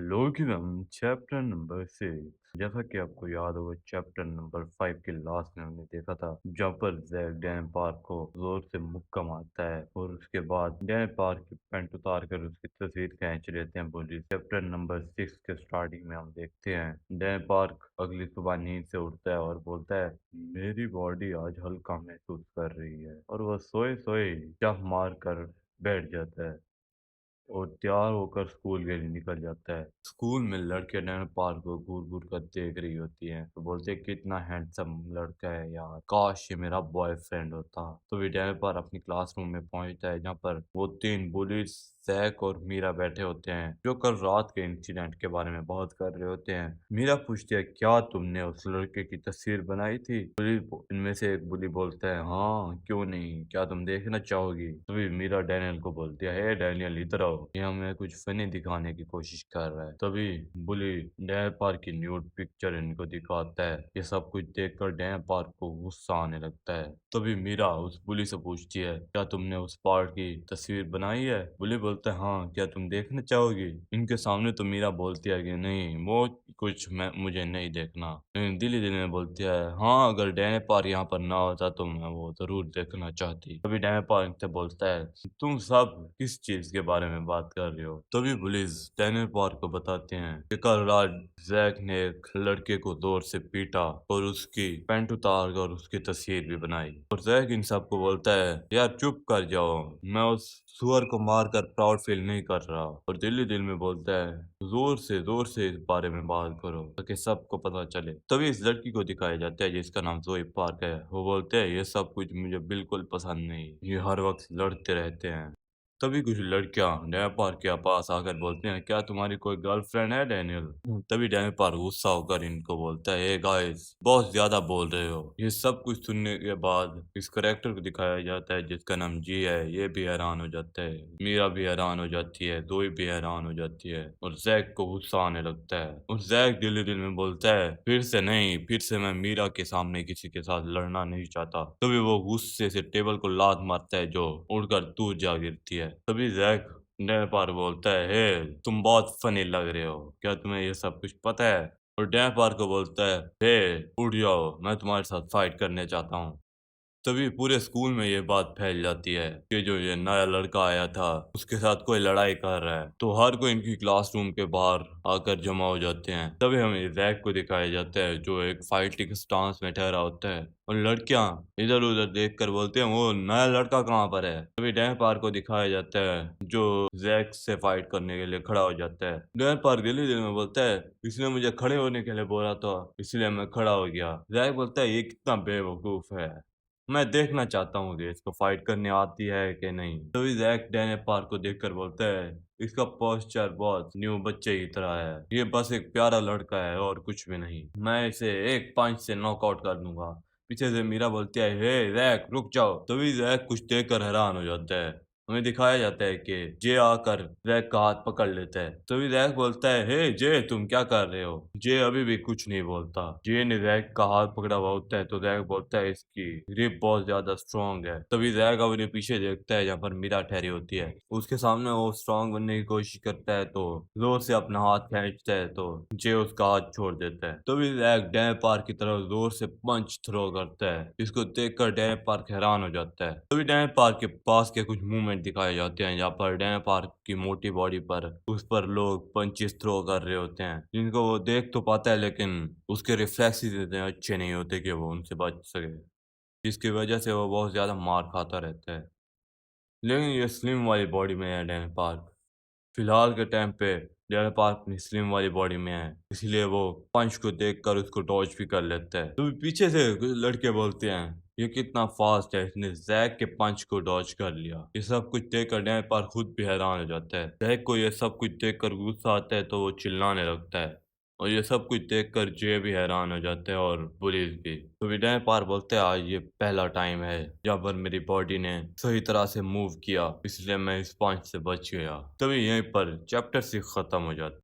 लोकिनम chapter number 6। जैसा कि आपको याद होगा चैप्टर नंबर 5 के लास्ट में हमने देखा था जहाँ पर जैक डैन पार्क को जोर से मुक्का मारता है और उसके बाद डैन पार्क की पैंट उतार कर उसकी तस्वीर खींच लेते हैं पुलिस। चैप्टर नंबर 6 के स्टार्टिंग में हम देखते हैं डैन पार्क अगली सुबह नींद से उठता है और बोलता है मेरी बॉडी आज हल्का महसूस कर रही है और वह सोए सोए जंप मार कर बैठ जाता है और तैयार होकर स्कूल के लिए निकल जाता है। स्कूल में लड़के डैन पार्क को घूर घूर कर देख रही होती हैं तो बोलते हैं कितना हैंडसम लड़का है यार, काश ये मेरा बॉयफ्रेंड होता। तो वे डैन पार्क अपनी क्लासरूम में पहुंचता है जहाँ पर वो तीन बुलिस जैक और मीरा बैठे होते हैं जो कल रात के इंसिडेंट के बारे में बात कर रहे होते हैं। मीरा पूछती है क्या तुमने उस लड़के की तस्वीर बनाई थी? इनमें से एक बुली बोलता है हाँ क्यों नहीं, क्या तुम देखना चाहोगी? तभी मीरा डैनियल को बोलती है हे डैनियल इधर आओ, ये हमें कुछ फनी दिखाने की कोशिश कर रहा है। तभी बुली डैन पार्क की न्यूड पिक्चर इनको दिखाता है। ये सब कुछ देखकर डैन पार्क को गुस्सा आने लगता है। तभी मीरा उस बुली से पूछती है क्या तुमने उस पार्क की तस्वीर बनाई है? बुली बोलता है हाँ, क्या तुम देखना चाहोगी? इनके सामने तो मीरा बोलती है कि नहीं वो कुछ मैं मुझे नहीं देखना, लेकिन दिल ही दिल में बोलती है हाँ अगर डैन पार्क यहाँ पर ना होता तो मैं वो जरूर देखना चाहती। तभी डैन पार्क से बोलता है तुम सब किस चीज के बारे में बात कर रहे हो? तभी पुलिस डैनियल पार्क को बताते हैं कि कल रात जैक ने एक लड़के को जोर से पीटा और उसकी पैंट उतार कर उसकी तस्वीर भी बनाई। और जैक इन सबको बोलता है यार चुप कर जाओ, मैं उस सुअर को मारकर प्राउड फील नहीं कर रहा। और दिल ही दिल में बोलता है जोर से इस बारे में बात करो ताकि सबको पता चले। तभी इस लड़की को दिखाया जाता है जिसका नाम जोई पार्क है। वो बोलते हैं ये सब कुछ मुझे बिल्कुल पसंद नहीं, ये हर वक्त लड़ते रहते हैं। तभी कुछ लड़कियां डैनियल पार्क के पास आकर बोलते हैं क्या तुम्हारी कोई गर्लफ्रेंड है डैनियल? तभी डैनियल पार्क गुस्सा होकर इनको बोलता है गाइस बहुत ज्यादा बोल रहे हो। ये सब कुछ सुनने के बाद इस करेक्टर को दिखाया जाता है जिसका नाम जी है। ये भी हैरान हो जाता है, मीरा भी हैरान हो जाती है, जोई भी हैरान हो जाती है और जैक को गुस्सा आने लगता है। और जैक दिल ही दिल में बोलता है फिर से नहीं, फिर से मैं मीरा के सामने किसी के साथ लड़ना नहीं चाहता। तभी वो गुस्से से टेबल को लात मारता है जो उड़कर दूर जा गिरती है। तभी जैक डैन पार बोलता है हे तुम बहुत फनी लग रहे हो, क्या तुम्हें ये सब कुछ पता है? और डैन पार को बोलता है हे उठ जाओ, मैं तुम्हारे साथ फाइट करने चाहता हूँ। तभी पूरे स्कूल में ये बात फैल जाती है कि जो ये नया लड़का आया था उसके साथ कोई लड़ाई कर रहा है। तो हर कोई इनकी क्लासरूम के बाहर आकर जमा हो जाते हैं। तभी हमें जैक को दिखाया जाता है जो एक फाइटिंग स्टांस में ठहरा होता है और लड़कियां इधर उधर देख कर बोलते हैं वो नया लड़का कहाँ पर है। तभी डैन पार्क को दिखाया जाता है जो जैक से फाइट करने के लिए खड़ा हो जाता है। डैन पार्क दिल ही दिल में बोलता है इसने मुझे खड़े होने के लिए बोला था इसलिए मैं खड़ा हो गया। जैक बोलता है ये कितना बेवकूफ है, मैं देखना चाहता हूँ कि इसको फाइट करने आती है कि नहीं। तभी जैक डैनियल पार्क को देखकर बोलता है इसका पोस्चर बहुत न्यू बच्चे की तरह है, ये बस एक प्यारा लड़का है और कुछ भी नहीं, मैं इसे एक पंच से नॉकआउट कर दूंगा। पीछे से मीरा बोलती है हे जैक रुक जाओ। तभी जैक कुछ देखकर हैरान हो जाता है। हमें दिखाया जाता है कि जे आकर जैक का हाथ पकड़ लेता है। तभी जैक बोलता है हे जे तुम क्या कर रहे हो? जे अभी भी कुछ नहीं बोलता। जे ने जैक का हाथ पकड़ा हुआ होता है तो जैक बोलता है इसकी ग्रिप बहुत ज्यादा स्ट्रांग है। तभी जैक अपने पीछे देखता है जहाँ पर मीरा ठहरी होती है, उसके सामने वो स्ट्रांग बनने की कोशिश करता है तो जोर से अपना हाथ खींचता है तो जे उसका हाथ छोड़ देता है। तभी जैक डैन पार्क की तरफ जोर से पंच थ्रो करता है, इसको देखकर डैन पार्क हैरान हो जाता है। तभी डैन पार्क के पास के कुछ मूवमेंट दिखाए जाते हैं जहाँ पर डैन पार्क की मोटी बॉडी पर उस पर लोग पंचेस थ्रो कर रहे होते हैं जिनको वो देख तो पाता है लेकिन उसके रिफ्लेक्सेस इतने अच्छे नहीं होते कि वो उनसे बच सके, जिसकी वजह से वो बहुत ज्यादा मार खाता रहता है। लेकिन ये स्लिम वाली बॉडी में है डैन पार्क, फिलहाल के टाइम पे डैन पार्क अपनी स्लिम वाली बॉडी में है इसलिए वो पंच को देखकर उसको डॉज भी कर लेता है। तो पीछे से कुछ लड़के बोलते हैं ये कितना फास्ट है, इसने जैक के पंच को डॉज कर लिया। ये सब कुछ देखकर डैन पार्क खुद भी हैरान हो जाता है। जैक को ये सब कुछ देखकर गुस्सा आता है तो वो चिल्लाने लगता है और ये सब कुछ देखकर जे भी हैरान हो जाते हैं और पुलिस भी। तो विनय पार बोलते हैं आज ये पहला टाइम है जहाँ पर मेरी बॉडी ने सही तरह से मूव किया इसलिए मैं इस पंच से बच गया। तभी यहीं पर चैप्टर 6 खत्म हो जाता है।